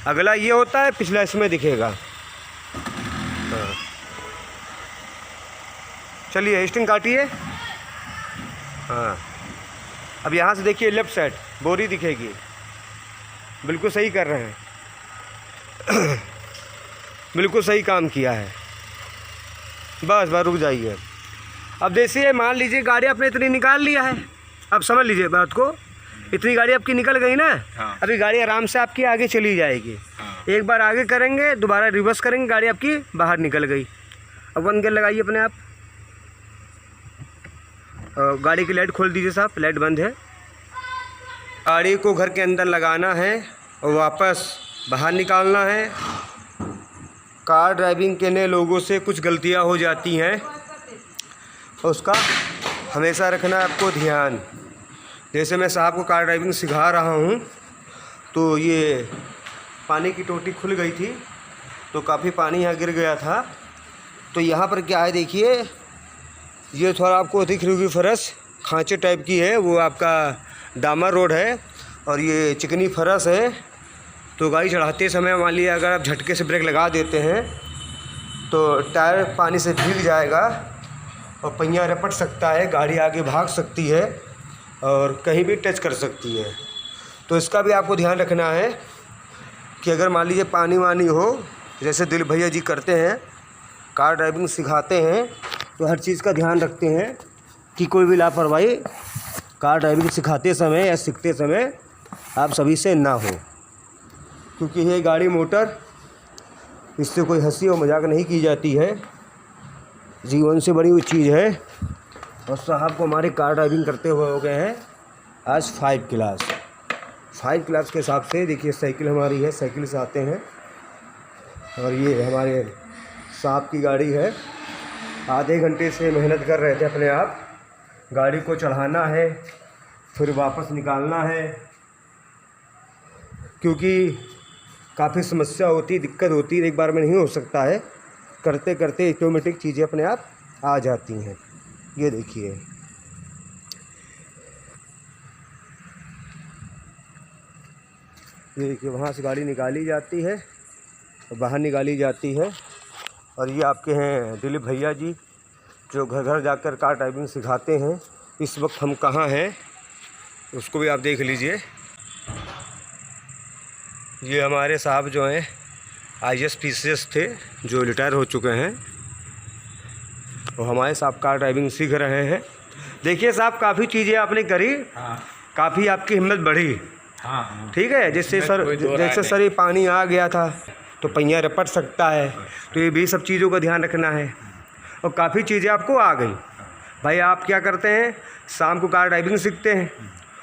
अगला ये होता है, पिछला इसमें दिखेगा। हाँ, चलिए स्टिंग काटिए। हाँ, अब यहाँ से देखिए लेफ़्ट साइड बोरी दिखेगी। बिल्कुल सही कर रहे हैं। बिल्कुल सही काम किया है। बस रुक जाइए। अब देखिए, मान लीजिए गाड़ी आपने इतनी निकाल लिया है, अब समझ लीजिए बात को, इतनी गाड़ी आपकी निकल गई ना। हाँ। अभी गाड़ी आराम से आपकी आगे चली जाएगी। हाँ। एक बार आगे करेंगे, दोबारा रिवर्स करेंगे, गाड़ी आपकी बाहर निकल गई। अब 1 गियर लगाइए अपने आप। गाड़ी की लाइट खोल दीजिए साहब, लाइट बंद है। गाड़ी को घर के अंदर लगाना है और वापस बाहर निकालना है। कार ड्राइविंग के नए लोगों से कुछ गलतियां हो जाती हैं, उसका हमेशा रखना है आपको ध्यान। जैसे मैं साहब को कार ड्राइविंग सिखा रहा हूँ, तो ये पानी की टोटी खुल गई थी, तो काफ़ी पानी यहाँ गिर गया था। तो यहाँ पर क्या है देखिए, ये थोड़ा आपको दिख रही होगी फरस खांचे टाइप की है, वो आपका डामर रोड है और ये चिकनी फरस है। तो गाड़ी चढ़ाते समय मान लिया अगर आप झटके से ब्रेक लगा देते हैं तो टायर पानी से भीग जाएगा और पहिया रपट सकता है, गाड़ी आगे भाग सकती है और कहीं भी टच कर सकती है। तो इसका भी आपको ध्यान रखना है कि अगर मान लीजिए पानी वानी हो, जैसे दिल भैया जी करते हैं, कार ड्राइविंग सिखाते हैं, तो हर चीज़ का ध्यान रखते हैं कि कोई भी लापरवाही कार ड्राइविंग सिखाते समय या सीखते समय आप सभी से ना हो, क्योंकि ये गाड़ी मोटर, इससे कोई हंसी और मजाक नहीं की जाती है, जीवन से बड़ी हुई चीज़ है। और साहब को हमारे कार ड्राइविंग करते हुए हो गए हैं आज 5 क्लास। 5 क्लास के हिसाब से देखिए साइकिल हमारी है, साइकिल से आते हैं। और ये हमारे साहब की गाड़ी है। आधे घंटे से मेहनत कर रहे थे अपने आप, गाड़ी को चढ़ाना है फिर वापस निकालना है, क्योंकि काफ़ी समस्या होती, दिक्कत होती है, एक बार में नहीं हो सकता है। करते करते ऑटोमेटिक चीज़ें अपने आप आ जाती हैं। ये देखिए, ये देखिए वहाँ से गाड़ी निकाली जाती है और बाहर निकाली जाती है। और ये आपके हैं दिलीप भैया जी, जो घर घर जाकर कार ड्राइविंग सिखाते हैं। इस वक्त हम कहाँ हैं उसको भी आप देख लीजिए। ये हमारे साहब जो हैं IAS PCS थे, जो रिटायर हो चुके हैं, और हमारे साहब कार ड्राइविंग सीख रहे हैं। देखिए साहब, काफ़ी चीज़ें आपने करी। हाँ। काफ़ी आपकी हिम्मत बढ़ी। हाँ। ठीक है, जैसे सर ये पानी आ गया था तो पहिया रपट सकता है, तो ये भी सब चीज़ों का ध्यान रखना है। और काफ़ी चीज़ें आपको आ गई। भाई आप क्या करते हैं, शाम को कार ड्राइविंग सीखते हैं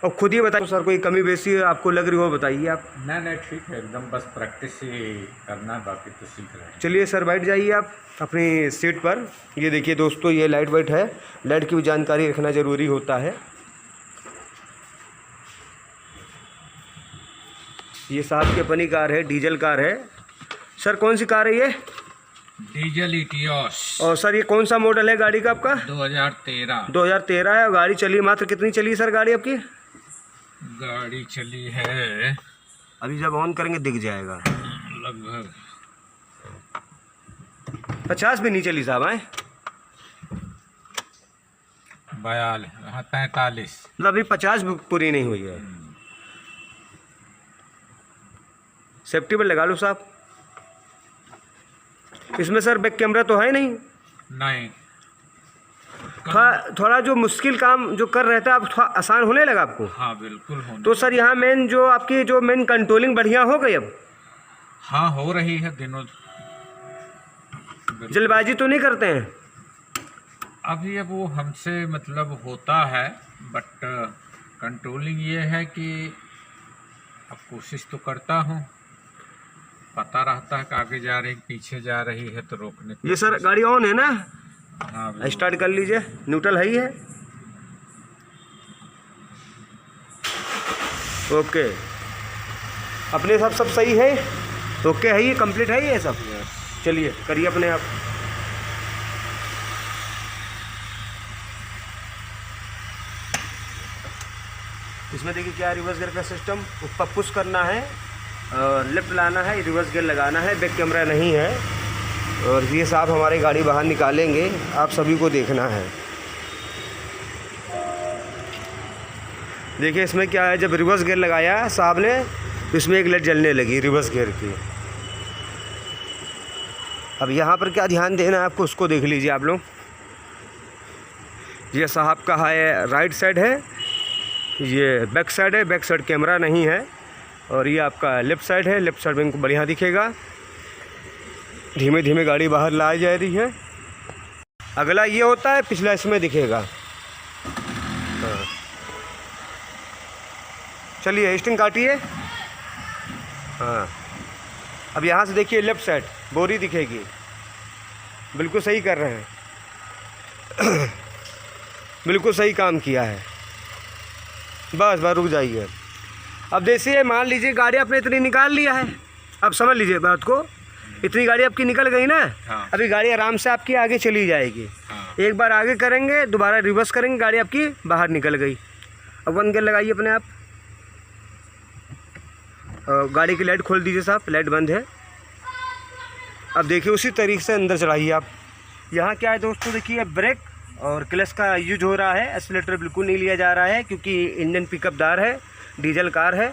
और खुद ही बताइए सर, कोई कमी बेसी आपको लग रही हो बताइए आप। नहीं ठीक है, एकदम बस प्रैक्टिस ही करना, बाकी तो सीख रहे हैं। चलिए सर, बैठ जाइए आप अपनी सीट पर। ये देखिए दोस्तों, ये लाइट वाइट है, लाइट की भी जानकारी रखना ज़रूरी होता है। ये साहब की अपनी कार है, डीजल कार है। सर कौन सी कार है ये? Diesel Etios. और सर ये कौन सा मॉडल है गाड़ी का आपका? 2013। 2013 है। और गाड़ी चली मात्र कितनी चली सर गाड़ी आपकी? गाड़ी चली है, अभी जब ऑन करेंगे दिख जाएगा, लगभग 50 भी नहीं चली साहब। आए 43। मतलब अभी 50 भी पूरी नहीं हुई है। सेफ्टी बेल्ट लगा लो साहब। इसमें सर बैक कैमरा तो है नहीं? नहीं। थोड़ा जो मुश्किल काम जो कर रहे थे आप, थोड़ा आसान होने लगा आपको? हाँ बिल्कुल होने। तो सर यहाँ मेन जो आपकी जो मेन कंट्रोलिंग बढ़िया हो गई अब? हाँ हो रही है दिनों। जल्दबाजी तो नहीं करते हैं? अभी अब वो हमसे मतलब होता है, बट कंट्रोलिंग ये है कि अब कोशिश तो करता हूँ, पता रहता है कि आगे जा रही पीछे जा रही है तो रोकने। ये सर गाड़ी ऑन है ना? हाँ स्टार्ट कर लीजिए, न्यूट्रल है ही है। ओके, अपने सब सही है? ओके है, ये कंप्लीट है ये सब? चलिए करिए अपने आप। इसमें देखिए क्या रिवर्स गियर का सिस्टम, ऊपर पुश करना है और लेफ्ट लाना है, रिवर्स गियर लगाना है, बैक कैमरा नहीं है। और ये साहब हमारी गाड़ी बाहर निकालेंगे, आप सभी को देखना है। देखिए इसमें क्या है, जब रिवर्स गियर लगाया साहब ने तो इसमें एक लाइट जलने लगी रिवर्स गियर की। अब यहाँ पर क्या ध्यान देना है आपको, उसको देख लीजिए आप लोग। ये साहब का है राइट साइड है, ये बैक साइड है, बैक साइड कैमरा नहीं है। और ये आपका लेफ़्ट साइड है, लेफ़्ट साइड में इनको बढ़िया दिखेगा। धीमे धीमे गाड़ी बाहर लाई जा रही है। अगला ये होता है, पिछला इसमें दिखेगा। हाँ चलिए स्टिंग काटिए। हाँ अब यहाँ से देखिए लेफ़्ट साइड बोरी दिखेगी। बिल्कुल सही कर रहे हैं बिल्कुल सही काम किया है। बस रुक जाइए। अब देखिए मान लीजिए गाड़ी आपने इतनी निकाल लिया है, अब समझ लीजिए बात को, इतनी गाड़ी आपकी निकल गई ना। हाँ। अभी गाड़ी आराम से आपकी आगे चली जाएगी। हाँ। एक बार आगे करेंगे, दोबारा रिवर्स करेंगे, गाड़ी आपकी बाहर निकल गई। अब 1 गियर लगाइए अपने आप। गाड़ी की लाइट खोल दीजिए साहब, लाइट बंद है। अब देखिए उसी तरीके से अंदर चढ़ाइए आप। यहाँ क्या है दोस्तों, देखिए ब्रेक और क्लच का यूज हो रहा है। एक्सीलेटर बिल्कुल नहीं लिया जा रहा है क्योंकि इंजन पिकअपदार है, डीजल कार है।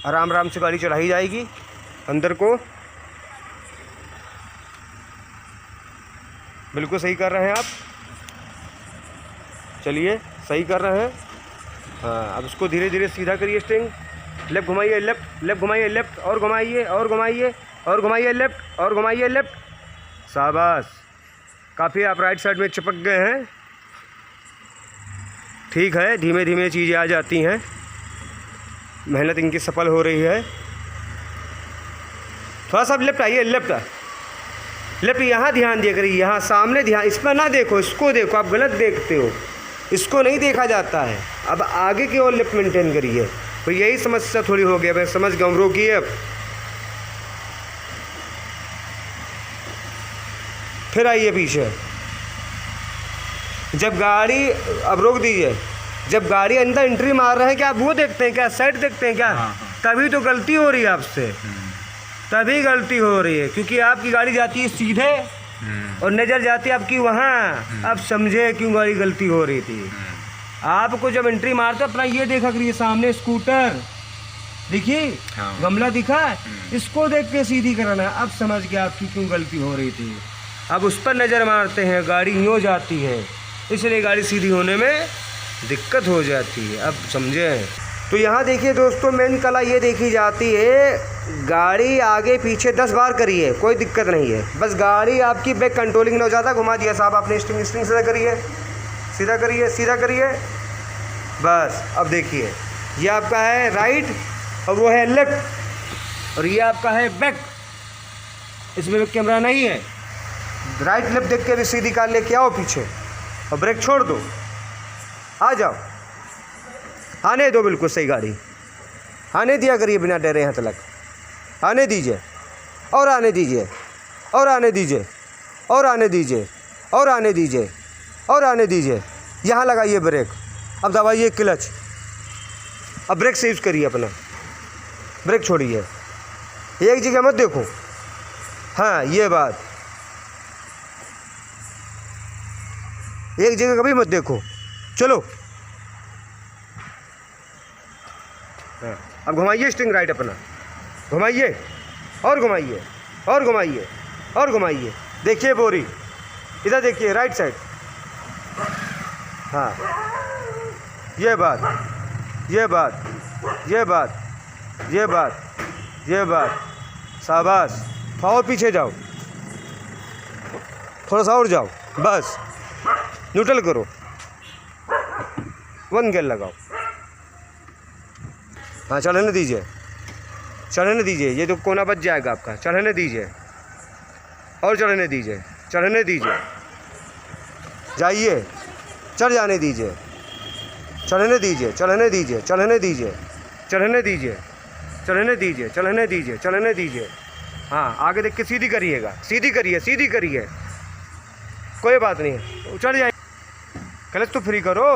आराम आराम से गाड़ी चढ़ाई जाएगी अंदर को। बिल्कुल सही कर रहे हैं आप, चलिए सही कर रहे हैं। हाँ अब इसको धीरे धीरे सीधा करिए। स्टिंग लेफ़्ट घुमाइए, लेफ़्ट घुमाइए, लेफ़्ट और घुमाइए और घुमाइए और घुमाइए, लेफ़्ट और घुमाइए, लेफ़्ट। शाबाश, काफ़ी आप राइट साइड में चिपक गए हैं। ठीक है, धीमे धीमे चीज़ें आ जाती हैं, मेहनत इनकी सफल हो रही है। थोड़ा सा लेफ्ट आइए, लेफ्ट यहाँ ध्यान दिया करिए, यहाँ सामने ध्यान, इस पर ना देखो, इसको देखो, आप गलत देखते हो, इसको नहीं देखा जाता है। अब आगे की ओर लेफ्ट मेंटेन करिए। तो यही समस्या थोड़ी हो गया, मैं समझ गया, रोकिए। अब फिर आइए पीछे। जब गाड़ी, अब रोक दीजिए, जब गाड़ी अंदर एंट्री मार रहे हैं क्या आप वो देखते हैं क्या, साइड देखते हैं क्या? हाँ। तभी तो गलती हो रही है आपसे, तभी गलती हो रही है क्योंकि आपकी गाड़ी जाती है सीधे और नज़र जाती है आपकी वहाँ। अब समझे क्यों गाड़ी गलती हो रही थी। आपको जब एंट्री मारते अपना ये देखा करिए, सामने स्कूटर दिखी, हाँ। गमला दिखा, इसको देख के सीधी कराना। अब समझ गया आपकी क्यों गलती हो रही थी। अब उस पर नज़र मारते हैं, गाड़ी यूँ जाती है, इसलिए गाड़ी सीधी होने में दिक्कत हो जाती है। अब समझे। तो यहाँ देखिए दोस्तों, मेन कला ये देखी जाती है, गाड़ी आगे पीछे 10 बार करिए, कोई दिक्कत नहीं है। बस गाड़ी आपकी बैक कंट्रोलिंग ना हो, ज़्यादा घुमा दिया साहब आपने। स्टिंग सीधा करिए, सीधा करिए, सीधा करिए। बस अब देखिए, ये आपका है राइट और वो है लेफ्ट, और ये आपका है बैक। इसमें बैक कैमरा नहीं है। राइट लेफ्ट देख के भी सीधी कार लेके आओ पीछे और ब्रेक छोड़ दो, आ जाओ, आने दो, बिल्कुल सही गाड़ी आने दिया करिए बिना डरे। यहाँ तक आने दीजिए और आने दीजिए और आने दीजिए और आने दीजिए और आने दीजिए और आने दीजिए। यहाँ लगाइए ब्रेक, अब दबाइए क्लच, अब ब्रेक से यूज़ करिए अपना, ब्रेक छोड़िए, एक जगह मत देखो। हाँ ये बात, एक जगह कभी मत देखो, चलो। हाँ अब घुमाइए स्टिंग राइट अपना, घुमाइए और घुमाइए और घुमाइए और घुमाइए। देखिए बोरी, इधर देखिए राइट साइड। हाँ ये बात, ये बात, ये बात, ये बात, ये बात, शाबाश। थोड़ा और पीछे जाओ, थोड़ा सा और जाओ, बस न्यूट्रल करो, 1 गियर लगाओ। हाँ चढ़ने दीजिए, चढ़ने दीजिए, ये तो कोना बच जाएगा आपका, चढ़ने दीजिए और चढ़ने दीजिए, चढ़ने दीजिए, जाइए, चढ़ जाने दीजिए, चढ़ने दीजिए, चढ़ने दीजिए, चढ़ने दीजिए, चढ़ने दीजिए, चढ़ने दीजिए, चढ़ने दीजिए, चढ़ने दीजिए। हाँ आगे देख के सीधी करिएगा, सीधी करिए, सीधी करिए, कोई बात नहीं है, चढ़ जाए। क्लच तो फ्री करो।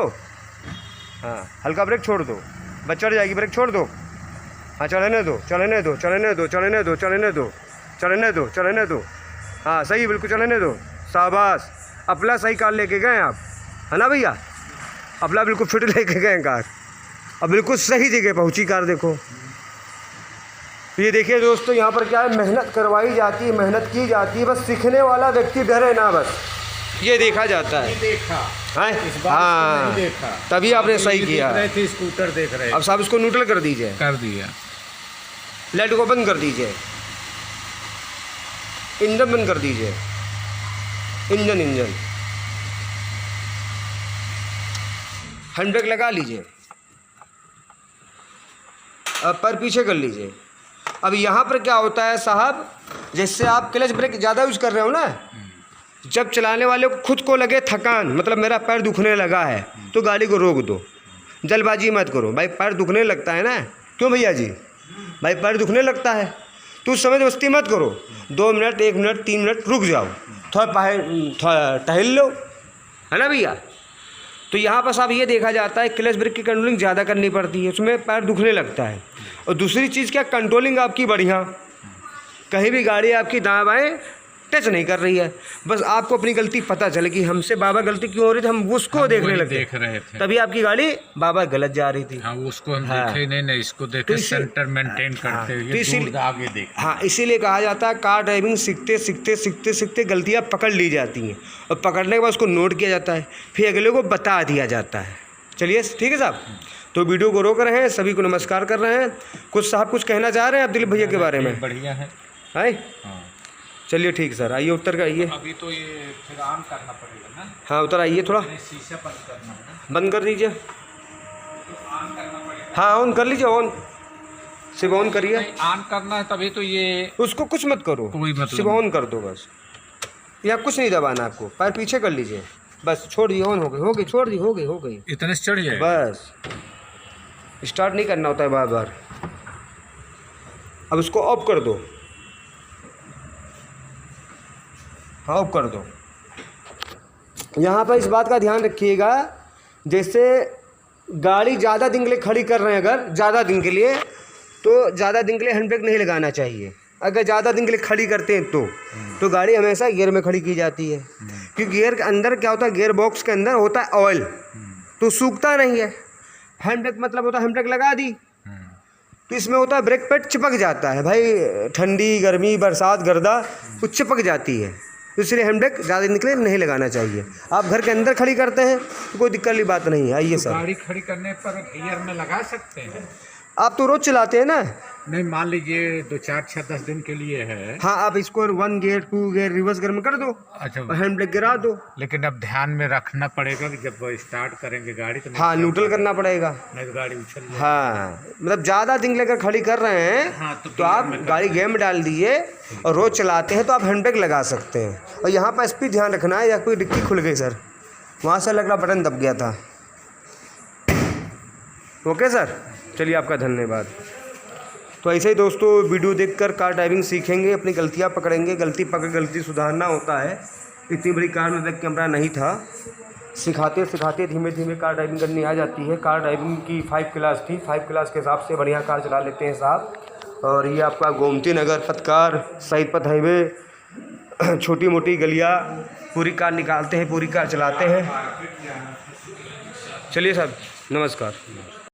हाँ हल्का ब्रेक छोड़ दो, बस चढ़ जाएगी, ब्रेक छोड़ दो, हाँ चढ़ने दो चढ़ने दो चढ़ने दो चढ़ने दो चढ़ने दो चढ़ने दो चढ़ने दो। हाँ सही, बिल्कुल चढ़ने दो। शाबाश, अपना सही कार लेके गए आप, है ना भैया? अपना बिल्कुल फिट लेके गए कार, अब बिल्कुल सही जगह पहुंची कार। देखो ये देखिए दोस्तों, यहाँ पर क्या है, मेहनत करवाई जाती है, मेहनत की जाती है, बस सीखने वाला व्यक्ति डरे ना, बस ये देखा जाता है। देखा है इस बार हाँ, नहीं देखा, तभी आपने सही किया। देख रहे थे स्कूटर देख रहे अब साहब इसको न्यूट्रल कर दीजिए, कर दिया। लाइट को बंद कर दीजिए, इंजन बंद कर दीजिए, इंजन हैंड ब्रेक लगा लीजिए, अब पैर पीछे कर लीजिए। अब यहाँ पर क्या होता है साहब, जैसे आप क्लच ब्रेक ज़्यादा यूज़ कर रहे हो ना, जब चलाने वाले को खुद को लगे थकान, मतलब मेरा पैर दुखने लगा है, तो गाड़ी को रोक दो, जल्दबाजी मत करो। भाई पैर दुखने लगता है ना, क्यों भैया जी, भाई पैर दुखने लगता है तो उस समय मस्ती मत करो, 2 मिनट 1 मिनट 3 मिनट रुक जाओ, थोड़ा टहल लो, है ना भैया? तो यहाँ पर साहब ये देखा जाता है क्लच ब्रेक की कंट्रोलिंग ज़्यादा करनी पड़ती है, उसमें पैर दुखने लगता है। और दूसरी चीज़ क्या, कंट्रोलिंग आपकी बढ़िया, कहीं भी गाड़ी आपकी दाएं बाएं टच नहीं कर रही है, बस आपको अपनी गलती पता चले कि हमसे बाबा गलती क्यों हो रही थी, हम उसको देखने लगे, देख रहे थे, तभी आपकी गाड़ी बाबा गलत जा रही थी। हाँ, उसको हम देखे नहीं, इसको देखे, सेंटर मेंटेन करते हुए दूर आगे देख। हाँ, इसीलिए कहा जाता है कार ड्राइविंग सीखते सीखते सीखते सीखते गलतियाँ पकड़ ली जाती हैं, और पकड़ने के बाद उसको नोट किया जाता है, फिर अगले को बता दिया जाता है। चलिए ठीक है साहब, तो वीडियो को रोक रहे हैं, सभी को नमस्कार कर रहे हैं। कुछ साहब कुछ कहना चाह रहे हैं आप दिलीप भैया के बारे में? बढ़िया है। चलिए ठीक सर, आइए उत्तर का आइए। अभी तो ये फिर ऑन करना पड़ेगा ना? हाँ उतर आइए, थोड़ा शीशा बंद करना है, बंद कर दीजिए। ऑन करना पड़ेगा। हाँ ऑन कर लीजिए, ऑन सिर्फ ऑन करिए। ऑन करना है तभी तो ये, उसको कुछ मत करो, कोई मतलब सिर्फ ऑन कर दो बस, या कुछ नहीं दबाना आपको, पैर पीछे कर लीजिए बस, छोड़ दिए, ऑन हो गई, छोड़ दी, हो गई। इतने से चढ़ जाए बस, स्टार्ट नहीं करना होता है बार बार। अब उसको ऑफ कर दो, हाँ ऑफ कर दो। यहाँ पर इस बात का ध्यान रखिएगा, जैसे गाड़ी ज़्यादा दिन के लिए खड़ी कर रहे हैं, अगर ज़्यादा दिन के लिए, तो ज़्यादा दिन के लिए हैंड ब्रेक नहीं लगाना चाहिए। अगर ज़्यादा दिन के लिए खड़ी करते हैं तो गाड़ी हमेशा गियर में खड़ी की जाती है, क्योंकि गियर के अंदर क्या होता है, गियर बॉक्स के अंदर होता है ऑयल, तो सूखता नहीं है। हैंड ब्रेक मतलब होता है हैंड ब्रेक लगा दी, तो इसमें होता है ब्रेक पैड चिपक जाता है भाई, ठंडी गर्मी बरसात गर्दा वो चिपक जाती है, इसलिए हैंड ब्रेक ज़्यादा दिन के लिए नहीं लगाना चाहिए। आप घर के अंदर खड़ी करते हैं तो कोई दिक्कत वाली बात नहीं है। आइए सर, गाड़ी खड़ी करने पर गियर में लगा सकते हैं? आप तो रोज़ चलाते हैं ना? नहीं, मान लीजिए 2 4 6 10 दिन के लिए है। हाँ, आप इसको 1 गियर 2 गियर रिवर्स गियर में कर दो, अच्छा, और हैंड ब्रेक गिरा दो। लेकिन अब ध्यान में रखना पड़ेगा कि जब स्टार्ट करेंगे गाड़ी तो हाँ न्यूट्रल करना पड़ेगा, नहीं तो गाड़ी उछल जाएगी। हाँ मतलब ज़्यादा दिन लेकर खड़ी कर रहे हैं, हाँ, तो आप गाड़ी गेम में डाल दीजिए, और रोज़ चलाते हैं तो आप हैंड ब्रेक लगा सकते हैं। और यहाँ पर स्पीड ध्यान रखना है, या कोई डिक्की खुल गई सर, वहाँ से लग रहा बटन दब गया था। ओके सर, चलिए आपका धन्यवाद। तो ऐसे ही दोस्तों वीडियो देखकर कार ड्राइविंग सीखेंगे, अपनी गलतियाँ पकड़ेंगे, गलती पकड़ गलती सुधारना होता है। इतनी बड़ी कार में बैक कैमरा नहीं था, सिखाते सिखाते धीमे धीमे कार ड्राइविंग करनी आ जाती है। कार ड्राइविंग की 5 क्लास थी, 5 क्लास के हिसाब से बढ़िया कार चला लेते हैं साहब। और ये आपका गोमती नगर पथकार सईद पथ हाईवे, छोटी मोटी गलियाँ, पूरी कार निकालते हैं, पूरी कार चलाते हैं। चलिए साहब, नमस्कार।